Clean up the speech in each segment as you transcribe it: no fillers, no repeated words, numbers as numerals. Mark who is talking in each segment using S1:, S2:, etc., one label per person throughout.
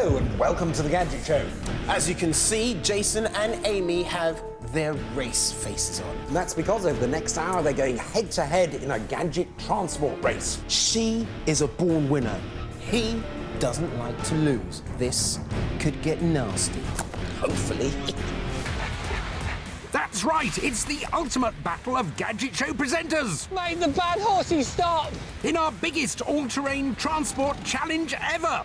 S1: Hello and welcome to the Gadget Show.
S2: As you can see, Jason and Amy have their race faces on.
S1: And that's because over the next hour they're going head-to-head in a gadget transport race.
S2: She is a born winner. He doesn't like to lose. This could get nasty. Hopefully.
S3: That's right, it's the ultimate battle of Gadget Show presenters.
S4: Make the bad horsey stop!
S3: In our biggest all-terrain transport challenge ever.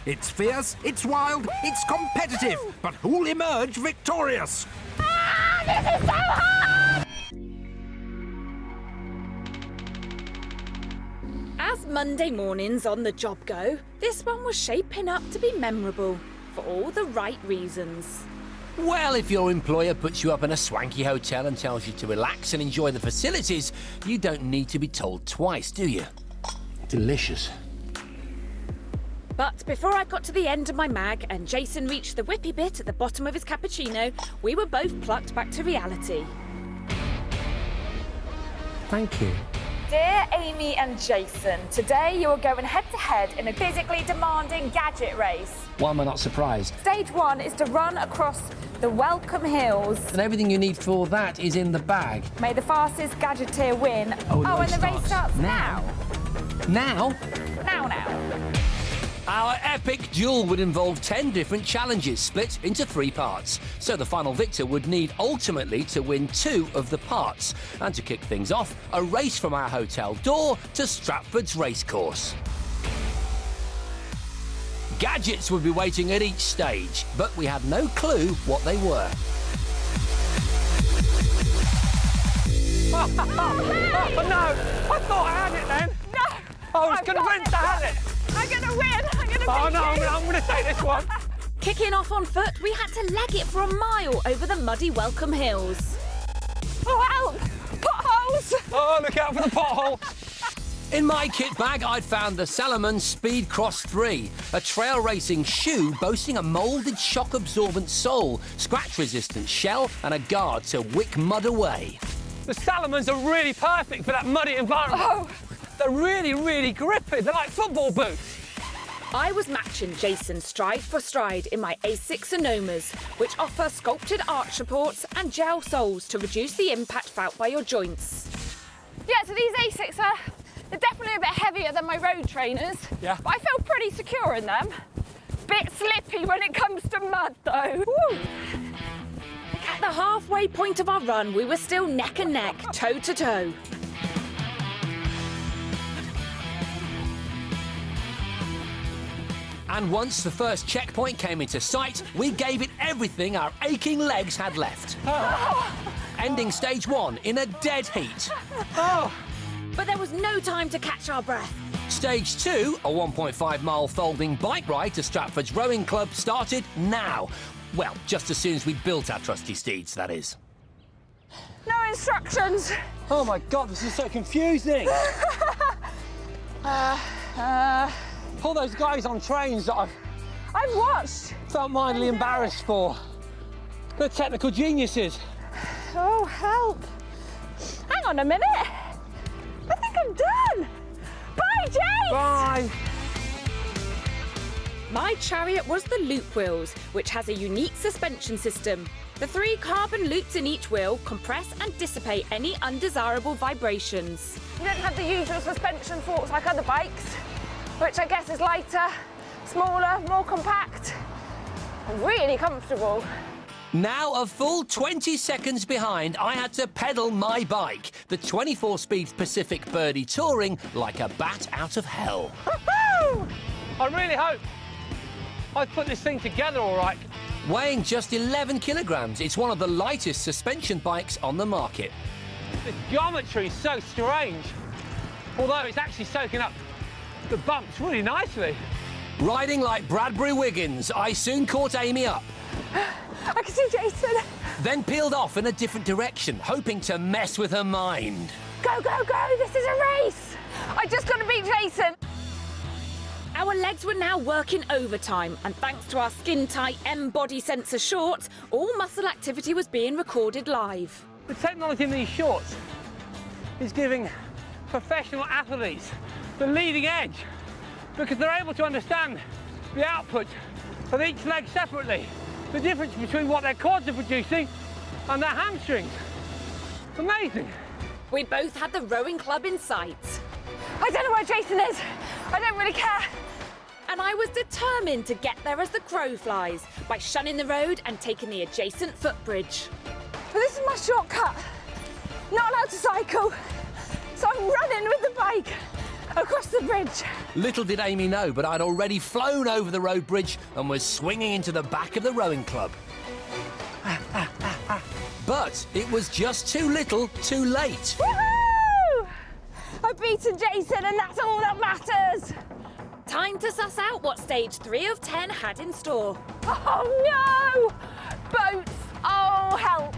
S3: It's fierce, it's wild, it's competitive, but who'll emerge victorious?
S5: Ah, this is so hard!
S6: As Monday mornings on the job go, this one was shaping up to be memorable for all the right reasons.
S7: Well, if your employer puts you up in a swanky hotel and tells you to relax and enjoy the facilities, you don't need to be told twice, do you? Delicious.
S6: But before I got to the end of my mag and Jason reached the whippy bit at the bottom of his cappuccino, we were both plucked back to reality.
S7: Thank you.
S6: Dear Amy and Jason, today you are going head-to-head in a physically demanding gadget race.
S7: Why am I not surprised?
S6: Stage 1 is to run across the Welcome Hills.
S7: And everything you need for that is in the bag.
S6: May the fastest gadgeteer win.
S7: Oh,
S6: and the race starts now.
S7: Now?
S6: Now.
S7: Our epic duel would involve 10 different challenges split into 3 parts. So the final victor would need ultimately to win 2 of the parts. And to kick things off, a race from our hotel door to Stratford's racecourse. Gadgets would be waiting at each stage, but we had no clue what they were.
S4: Oh, no! I thought I had it then!
S5: No!
S4: I was convinced I had it!
S5: I'm gonna win! I'm gonna
S4: Oh
S5: beat
S4: no,
S5: you.
S4: I'm gonna take this one!
S6: Kicking off on foot, we had to leg it for a mile over the muddy Welcome Hills.
S5: Oh, help! Potholes!
S4: Oh, look out for the pothole!
S7: In my kit bag, I'd found the Salomon Speedcross 3, a trail racing shoe boasting a moulded shock-absorbent sole, scratch-resistant shell and a guard to wick mud away.
S4: The Salomons are really perfect for that muddy environment.
S5: Oh.
S4: They're really, really grippy. They're like football boots.
S6: I was matching Jason stride for stride in my A6 Sonomas, which offer sculpted arch supports and gel soles to reduce the impact felt by your joints.
S5: Yeah, so these A6 they're definitely a bit heavier than my road trainers.
S4: Yeah.
S5: But I feel pretty secure in them. Bit slippy when it comes to mud, though. Woo.
S6: At the halfway point of our run, we were still neck and neck, toe to toe.
S7: And once the first checkpoint came into sight, we gave it everything our aching legs had left. Ending stage 1 in a dead heat.
S6: But there was no time to catch our breath.
S7: Stage 2, a 1.5-mile folding bike ride to Stratford's Rowing Club, started now. Well, just as soon as we built our trusty steeds, that is.
S5: No instructions.
S4: Oh my God, this is so confusing. All those guys on trains that
S5: I've watched.
S4: felt mildly embarrassed for. They're technical geniuses.
S5: Oh, help. Hang on a minute. I think I'm done. Bye, Jay.
S4: Bye.
S6: My chariot was the loop wheels, which has a unique suspension system. The 3 carbon loops in each wheel compress and dissipate any undesirable vibrations.
S5: You don't have the usual suspension forks like other bikes, which I guess is lighter, smaller, more compact, and really comfortable.
S7: Now a full 20 seconds behind, I had to pedal my bike, the 24-speed Pacific Birdie Touring, like a bat out of hell.
S5: Woohoo!
S4: I really hope I put this thing together all right.
S7: Weighing just 11 kilograms, it's one of the lightest suspension bikes on the market.
S4: The geometry is so strange, although it's actually soaking up the bumps really nicely.
S7: Riding like Bradbury Wiggins, I soon caught Amy up,
S5: I can see Jason.
S7: then peeled off in a different direction, hoping to mess with her mind.
S5: Go, go, go, this is a race. I just got to beat Jason.
S6: Our legs were now working overtime, and thanks to our skin-tight M-body sensor shorts, all muscle activity was being recorded live.
S4: The technology in these shorts is giving professional athletes the leading edge because they're able to understand the output of each leg separately. The difference between what their quads are producing and their hamstrings. Amazing.
S6: We both had the rowing club in sight.
S5: I don't know where Jason is. I don't really care.
S6: And I was determined to get there as the crow flies by shunning the road and taking the adjacent footbridge.
S5: But this is my shortcut. Not allowed to cycle. So I'm running with the bike across the bridge.
S7: Little did Amy know, but I'd already flown over the road bridge and was swinging into the back of the rowing club. But it was just too little, too late.
S5: Woohoo! I've beaten Jason and that's all that matters.
S6: Time to suss out what stage 3 of 10 had in store.
S5: Oh no! Boats! Oh, help!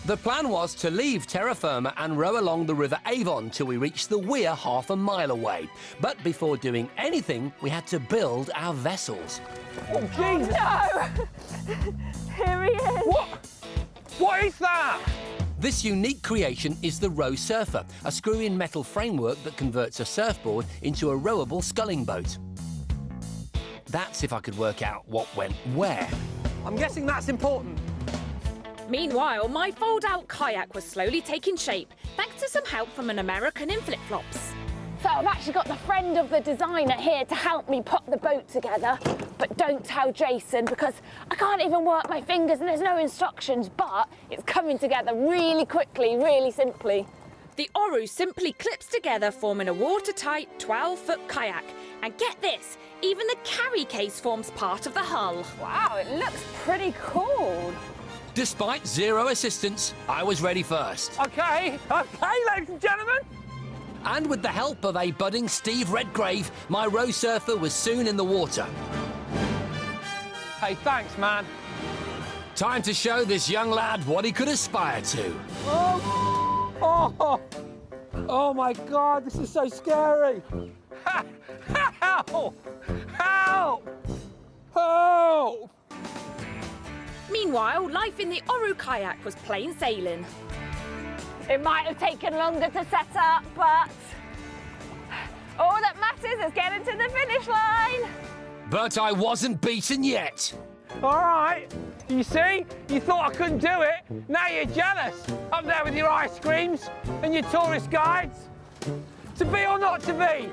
S7: The plan was to leave terra firma and row along the River Avon till we reached the weir half a mile away. But before doing anything, we had to build our vessels.
S4: Oh, Jesus!
S5: No! Here he is.
S4: What is that?
S7: This unique creation is the Row Surfer, a screw-in metal framework that converts a surfboard into a rowable sculling boat. That's if I could work out what went where.
S4: I'm guessing that's important.
S6: Meanwhile, my fold-out kayak was slowly taking shape, thanks to some help from an American in flip-flops.
S5: So I've actually got the friend of the designer here to help me put the boat together. But don't tell Jason because I can't even work my fingers and there's no instructions, but it's coming together really quickly, really simply.
S6: The Oru simply clips together, forming a watertight 12-foot kayak. And get this, even the carry case forms part of the hull.
S5: Wow, it looks pretty cool.
S7: Despite zero assistance, I was ready first.
S4: Okay, ladies and gentlemen.
S7: And with the help of a budding Steve Redgrave, my Row Surfer was soon in the water.
S4: Hey, thanks, man.
S7: Time to show this young lad what he could aspire to.
S4: Oh my God, this is so scary. Help! Help! Help!
S6: Meanwhile, life in the Oru kayak was plain sailing.
S5: It might have taken longer to set up, but all that matters is getting to the finish line.
S7: But I wasn't beaten yet.
S4: All right, you see? You thought I couldn't do it. Now you're jealous. Up there with your ice creams and your tourist guides. To be or not to be?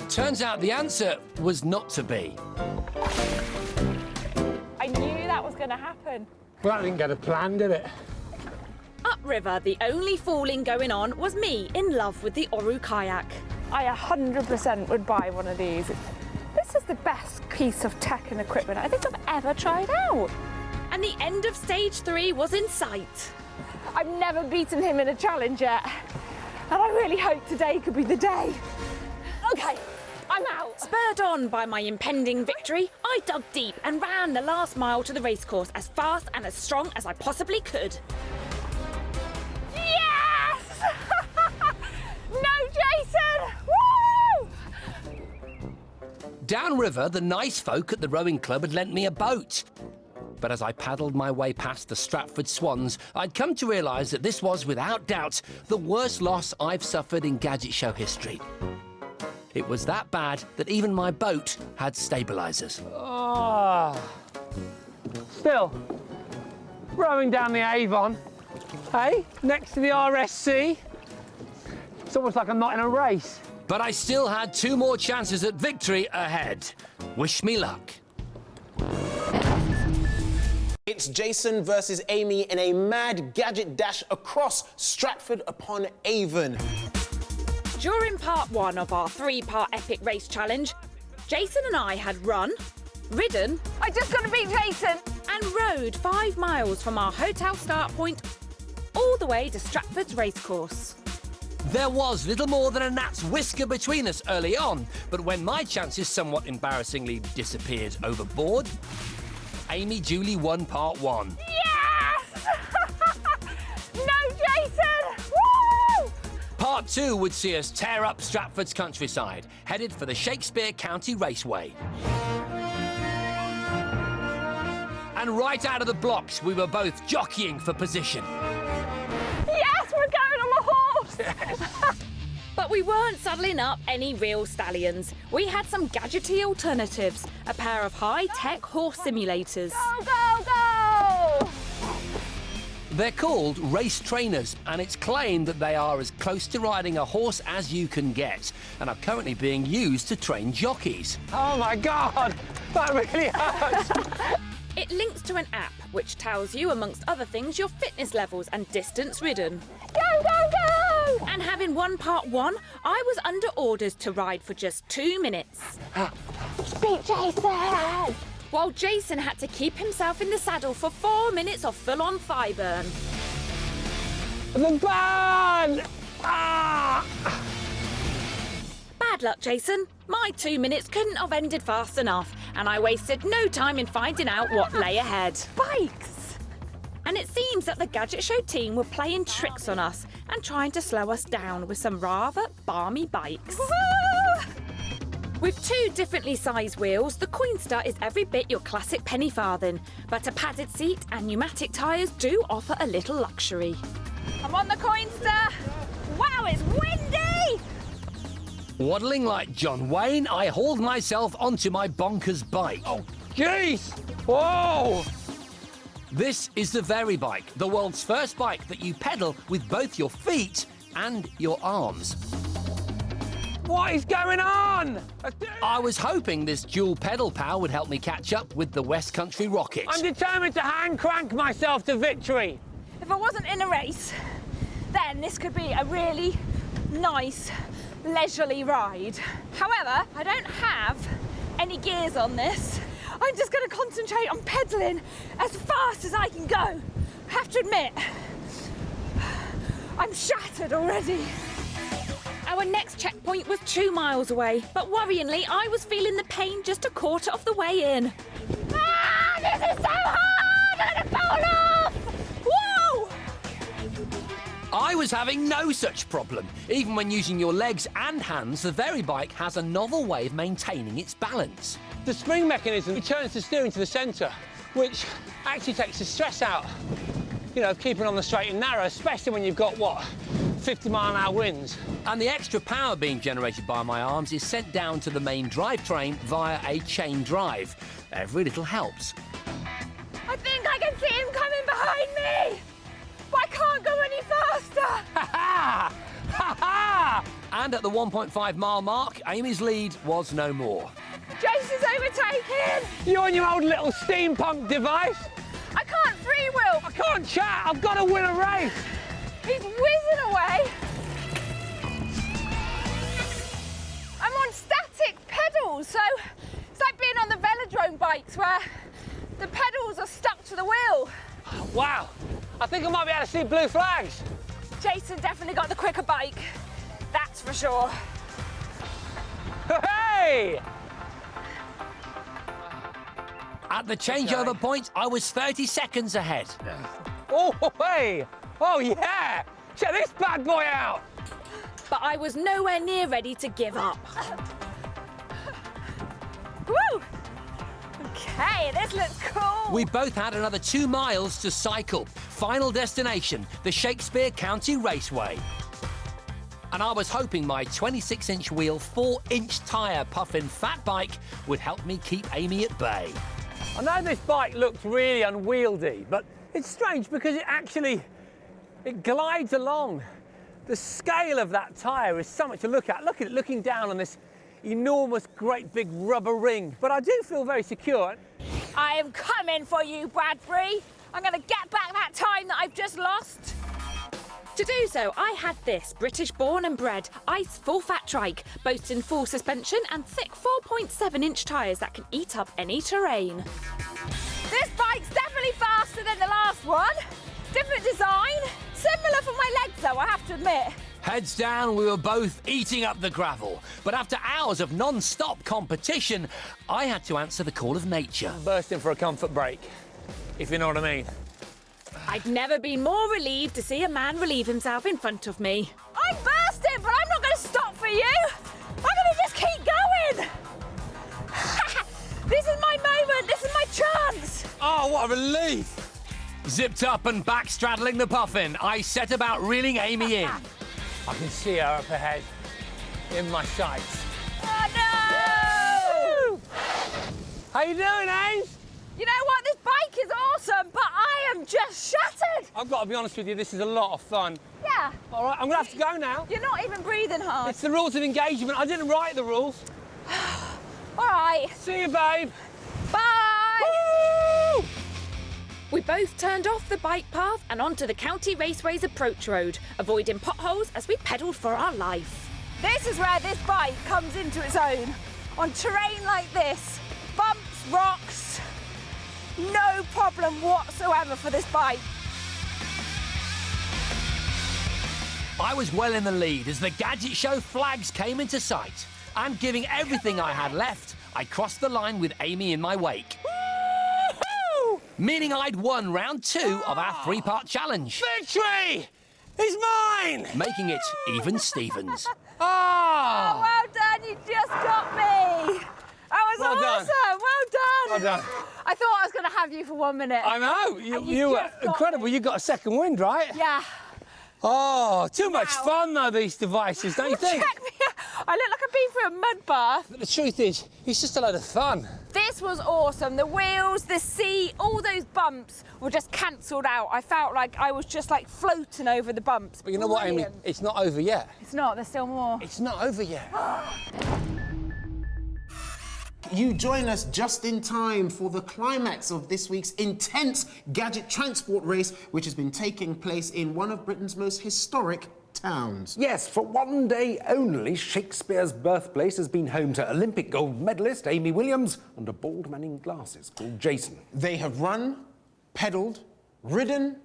S7: Turns out the answer was not to be.
S5: I knew that was going to happen.
S4: Well, that didn't go to plan, did it?
S6: Upriver, the only fooling going on was me in love with the Oru kayak.
S5: I 100% would buy one of these. This is the best piece of tech and equipment I think I've ever tried out.
S6: And the end of stage 3 was in sight.
S5: I've never beaten him in a challenge yet. And I really hope today could be the day. Okay, I'm out.
S6: Spurred on by my impending victory, I dug deep and ran the last mile to the racecourse as fast and as strong as I possibly could.
S5: Yes! No, Jason! Woo!
S7: Downriver, the nice folk at the rowing club had lent me a boat. But as I paddled my way past the Stratford Swans, I'd come to realise that this was, without doubt, the worst loss I've suffered in Gadget Show history. It was that bad that even my boat had stabilisers.
S4: Oh. Still, rowing down the Avon, hey, next to the RSC. It's almost like I'm not in a race.
S7: But I still had 2 more chances at victory ahead. Wish me luck.
S2: It's Jason versus Amy in a mad gadget dash across Stratford-upon-Avon.
S6: During part 1 of our 3-part epic race challenge, Jason and I had run, ridden,
S5: I just got to beat Jason.
S6: and rowed 5 miles from our hotel start point all the way to Stratford's racecourse.
S7: There was little more than a gnat's whisker between us early on, but when my chances somewhat embarrassingly disappeared overboard, Amy duly won part 1.
S5: Yes! No, Jason! Woo!
S7: Part 2 would see us tear up Stratford's countryside, headed for the Shakespeare County Raceway. And right out of the blocks, we were both jockeying for position.
S5: Yes, we're going on the horse!
S6: But we weren't saddling up any real stallions. We had some gadgety alternatives, a pair of high-tech horse simulators.
S5: Go, go, go!
S7: They're called Racetrainers, and it's claimed that they are as close to riding a horse as you can get, and are currently being used to train jockeys.
S4: Oh my God, that really hurts.
S6: It links to an app which tells you, amongst other things, your fitness levels and distance ridden.
S5: Go, go, go!
S6: And having won part 1, I was under orders to ride for just 2 minutes.
S5: Beat Jason!
S6: While Jason had to keep himself in the saddle for 4 minutes of full-on thigh burn.
S4: The burn! Ah!
S6: Bad luck, Jason. My 2 minutes couldn't have ended fast enough, and I wasted no time in finding out what lay ahead.
S5: Bikes!
S6: And it seems that the Gadget Show team were playing tricks on us and trying to slow us down with some rather balmy bikes.
S5: Woo!
S6: With 2 differently sized wheels, the Coinsta is every bit your classic penny farthing, but a padded seat and pneumatic tyres do offer a little luxury.
S5: I'm on the Coinsta! Wow, it's windy!
S7: Waddling like John Wayne, I hauled myself onto my bonkers bike.
S4: Oh, jeez! Whoa!
S7: This is the Varibike, the world's first bike that you pedal with both your feet and your arms.
S4: What is going on?
S7: I was hoping this dual pedal power would help me catch up with the West Country Rocket.
S4: I'm determined to hand crank myself to victory.
S5: If I wasn't in a race, then this could be a really nice, leisurely ride. However, I don't have any gears on this. I'm just going to concentrate on pedalling as fast as I can go. I have to admit, I'm shattered already.
S6: Our next checkpoint was 2 miles away, but worryingly, I was feeling the pain just a quarter of the way in.
S5: Ah, this is so hard! I'm going to fall off! Whoa!
S7: I was having no such problem. Even when using your legs and hands, the Varibike has a novel way of maintaining its balance.
S4: The spring mechanism returns the steering to the centre, which actually takes the stress out, you know, of keeping on the straight and narrow, especially when you've got, what, 50-mile-an-hour winds.
S7: And the extra power being generated by my arms is sent down to the main drivetrain via a chain drive. Every little helps.
S5: I think I can see him coming behind me! But I can't go any faster!
S7: Ha-ha! Ha-ha! And at the 1.5-mile mark, Amy's lead was no more.
S5: Jason's overtaken!
S4: You on your old little steampunk device?
S5: I can't freewheel!
S4: I can't chat, I've got to win a race!
S5: He's whizzing away! I'm on static pedals, so it's like being on the velodrome bikes where the pedals are stuck to the wheel.
S4: Wow, I think I might be able to see blue flags.
S5: Jason definitely got the quicker bike, that's for sure.
S4: Hey!
S7: At the changeover point, I was 30 seconds ahead.
S4: Oh, hey! Oh, yeah! Check this bad boy out!
S6: But I was nowhere near ready to give up.
S5: Woo! Okay, this looks cool.
S7: We both had another 2 miles to cycle. Final destination, the Shakespeare County Raceway. And I was hoping my 26-inch wheel, 4-inch tyre Puffin Fatbike would help me keep Amy at bay.
S4: I know this bike looks really unwieldy, but it's strange because it glides along. The scale of that tyre is something to look at. Look at it looking down on this enormous, great big rubber ring. But I do feel very secure.
S5: I am coming for you, Bradbury. I'm going to get back that time that I've just lost.
S6: To do so, I had this British-born and bred ICE full-fat trike, boasting full suspension and thick 4.7-inch tyres that can eat up any terrain.
S5: This bike's definitely faster than the last one. Different design. Similar for my legs, though, I have to admit.
S7: Heads down, we were both eating up the gravel. But after hours of non-stop competition, I had to answer the call of nature.
S4: Bursting for a comfort break, if you know what I mean.
S6: I'd never been more relieved to see a man relieve himself in front of me.
S5: I'm bursting, but I'm not going to stop for you. I'm going to just keep going. This is my moment. This is my chance.
S7: Oh, what a relief! Zipped up and back straddling the Puffin, I set about reeling Amy in.
S4: I can see her up ahead. in my sights.
S5: Oh no!
S4: How you doing, Ames?
S5: You know what? This bike is awesome, but I am just shattered.
S4: I've got to be honest with you, this is a lot of fun.
S5: Yeah.
S4: All right, I'm going to have to go now.
S5: You're not even breathing hard.
S4: It's the rules of engagement. I didn't write the rules.
S5: All right.
S4: See you, babe.
S5: Bye.
S4: Woo!
S6: We both turned off the bike path and onto the County Raceway's approach road, avoiding potholes as we pedalled for our life.
S5: This is where this bike comes into its own. On terrain like this, bumps, rocks, no problem whatsoever for this bike.
S7: I was well in the lead as the Gadget Show flags came into sight. And giving everything I had left, I crossed the line with Amy in my wake.
S4: Woo-hoo!
S7: Meaning I'd won round 2 of our 3-part challenge,
S4: Victory is mine!
S7: making it even Stevens.
S4: Ah!
S5: Well done, you just got me. That was
S4: Well done.
S5: awesome. Well done.
S4: Well done.
S5: I thought I was going to have you for 1 minute.
S4: I know, you were
S5: just got
S4: incredible.
S5: me.
S4: You got a second wind, right?
S5: Yeah.
S4: Oh, too much
S5: Wow.
S4: fun though, these devices, don't you think?
S5: Check me out. I look like I've been through a mud bath.
S4: But the truth is, it's just a load of fun.
S5: This was awesome. The wheels, the seat, all those bumps were just cancelled out. I felt like I was just like floating over the bumps.
S4: But you know what, Amy?
S5: Brilliant.
S4: It's not over yet.
S5: It's not, there's still more.
S4: It's not over yet.
S2: You join us just in time for the climax of this week's intense gadget transport race, which has been taking place in one of Britain's most historic towns.
S1: Yes, for one day only, Shakespeare's birthplace has been home to Olympic gold medalist Amy Williams and a Boardman in glasses called Jason.
S2: They have run, pedalled, ridden,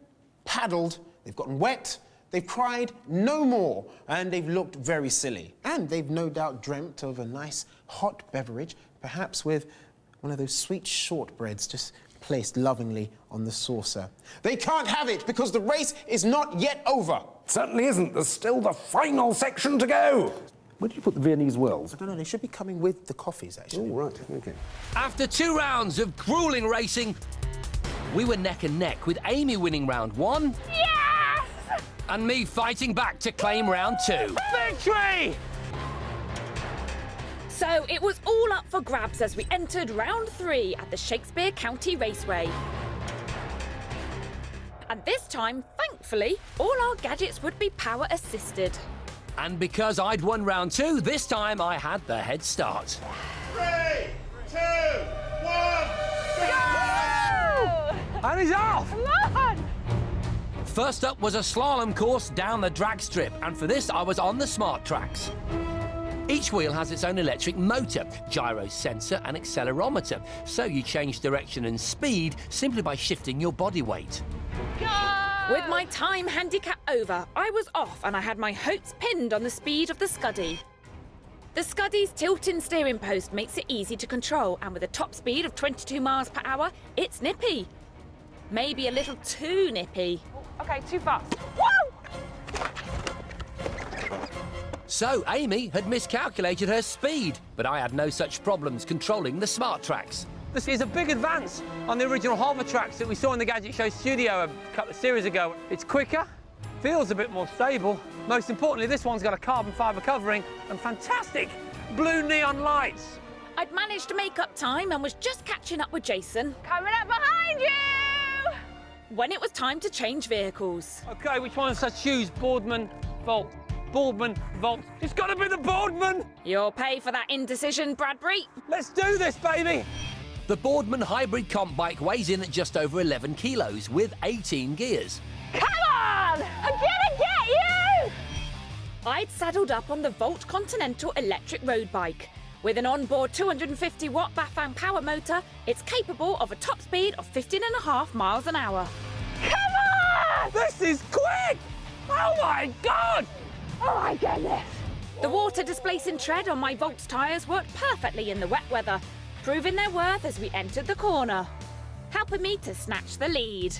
S2: paddled, they've gotten wet, they've cried no more, and they've looked very silly. And they've no doubt dreamt of a nice hot beverage, perhaps with one of those sweet shortbreads just placed lovingly on the saucer. They can't have it because the race is not yet over.
S1: Certainly isn't. There's still the final section to go. Where did you put the Viennese whirls?
S2: I don't know, they should be coming with the coffees, actually.
S1: Oh, right, OK.
S7: After 2 rounds of grueling racing, we were neck and neck with Amy winning round 1
S5: Yes!
S7: and me fighting back to claim round 2.
S4: Victory!
S6: So it was all up for grabs as we entered round 3 at the Shakespeare County Raceway. And this time, thankfully, all our gadgets would be power assisted.
S7: And because I'd won round 2, this time I had the head start.
S8: 3, 2, 1,
S4: And he's off!
S5: Come on!
S7: First up was a slalom course down the drag strip, and for this I was on the smart tracks. Each wheel has its own electric motor, gyro sensor and accelerometer, so you change direction and speed simply by shifting your body weight.
S6: With my time handicap over, I was off and I had my hopes pinned on the speed of the Scuddy. The Scuddy's tilting steering post makes it easy to control, and with a top speed of 22 miles per hour, it's nippy. Maybe a little too nippy.
S5: Okay, too fast. Woo!
S7: So Amy had miscalculated her speed, but I had no such problems controlling the smart tracks.
S4: This is a big advance on the original hover tracks that we saw in the Gadget Show studio a couple of series ago. It's quicker, feels a bit more stable. Most importantly, this one's got a carbon fibre covering and fantastic blue neon lights.
S6: I'd managed to make up time and was just catching up with Jason
S5: Coming up behind you!
S6: when it was time to change vehicles.
S4: OK, which one should I choose? Boardman, Volt. Boardman, Volt. It's got to be the Boardman!
S6: You'll pay for that indecision, Bradbury.
S4: Let's do this, baby!
S7: The Boardman hybrid comp bike weighs in at just over 11 kilos with 18 gears.
S5: Come on! I'm gonna get you!
S6: I'd saddled up on the Volt Continental electric road bike. With an onboard 250-watt Bafang power motor, it's capable of a top speed of 15.5 miles an hour.
S5: Come on!
S4: This is quick! Oh my God!
S5: Oh my goodness!
S6: The water displacing tread on my Volt's tyres worked perfectly in the wet weather, proving their worth as we entered the corner, helping me to snatch the lead.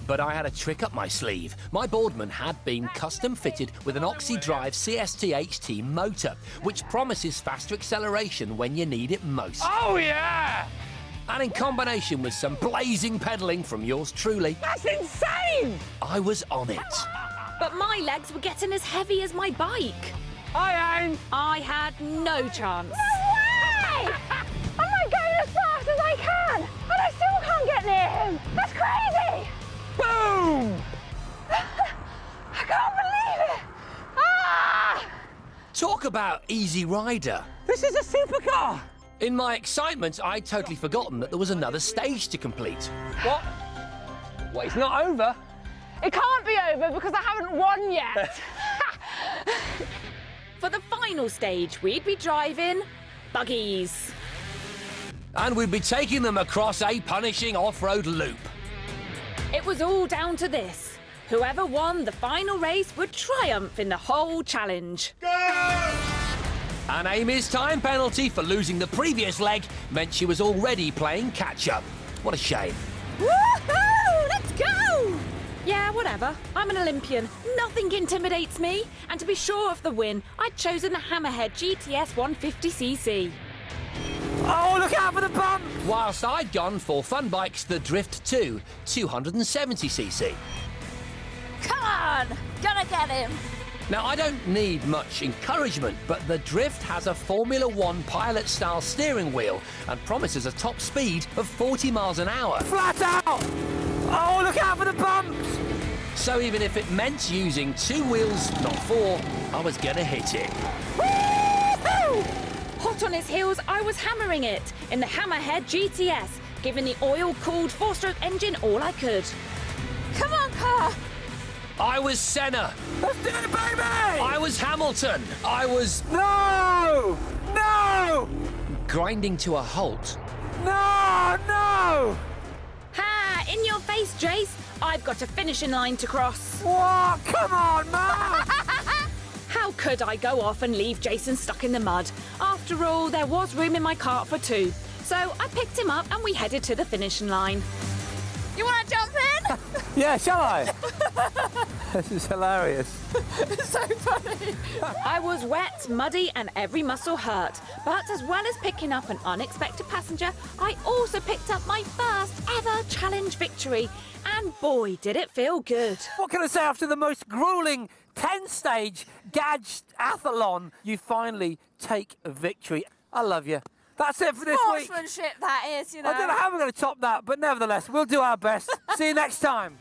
S7: But I had a trick up my sleeve. My Boardman had been custom fitted with an Oxy-Drive CST HT motor, which promises faster acceleration when you need it most.
S4: Oh yeah!
S7: And in combination with some blazing pedalling from yours truly,
S4: That's insane!
S7: I was on it.
S6: But my legs were getting as heavy as my bike.
S4: Hi, Aim.
S6: I had no chance.
S5: No way! I'm like going as fast as I can, and I still can't get near him. That's crazy!
S4: Boom!
S5: I can't believe it! Ah!
S7: Talk about easy rider.
S4: This is a supercar.
S7: In my excitement, I'd totally forgotten that there was another stage to complete.
S4: What? Well, it's not over.
S5: It can't be over because I haven't won yet.
S6: For the final stage, we'd be driving buggies.
S7: And we'd be taking them across a punishing off-road loop.
S6: It was all down to this. Whoever won the final race would triumph in the whole challenge.
S7: And Amy's time penalty for losing the previous leg meant she was already playing catch-up. What a shame.
S6: Woohoo! Let's go! Yeah, whatever. I'm an Olympian. Nothing intimidates me. And to be sure of the win, I'd chosen the Hammerhead GTS150cc.
S4: Oh, look out for the bump!
S7: Whilst I'd gone for FunBikes the Drift 2 270cc.
S6: Come on! Gonna get him!
S7: Now, I don't need much encouragement, but the Drift has a Formula 1 pilot-style steering wheel and promises a top speed of 40 miles an hour.
S4: Flat out! Oh, look out for the bumps!
S7: So even if it meant using 2 wheels, not 4, I was gonna hit it.
S6: Woo-hoo! Hot on his heels, I was hammering it in the Hammerhead GTS, giving the oil-cooled 4-stroke engine all I could. Come on, car!
S7: I was Senna.
S4: Let's do it, baby!
S7: I was Hamilton. I was
S4: No! No!
S7: grinding to a halt.
S4: No! No!
S6: Ha! In your face, Jace! I've got a finishing line to cross.
S4: What? Come on, man!
S6: How could I go off and leave Jason stuck in the mud? After all, there was room in my cart for 2. So I picked him up and we headed to the finishing line. You want to jump in?
S4: Yeah, shall I? This is hilarious.
S6: It's so funny. I was wet, muddy, and every muscle hurt. But as well as picking up an unexpected passenger, I also picked up my first ever challenge victory. And boy, did it feel good.
S4: What can I say after the most grueling 10-stage Gadget-athlon? You finally take a victory. I love you. That's it for this week.
S6: Sportsmanship, that is, you know.
S4: I don't know how we're going to top that, but nevertheless, we'll do our best. See you next time.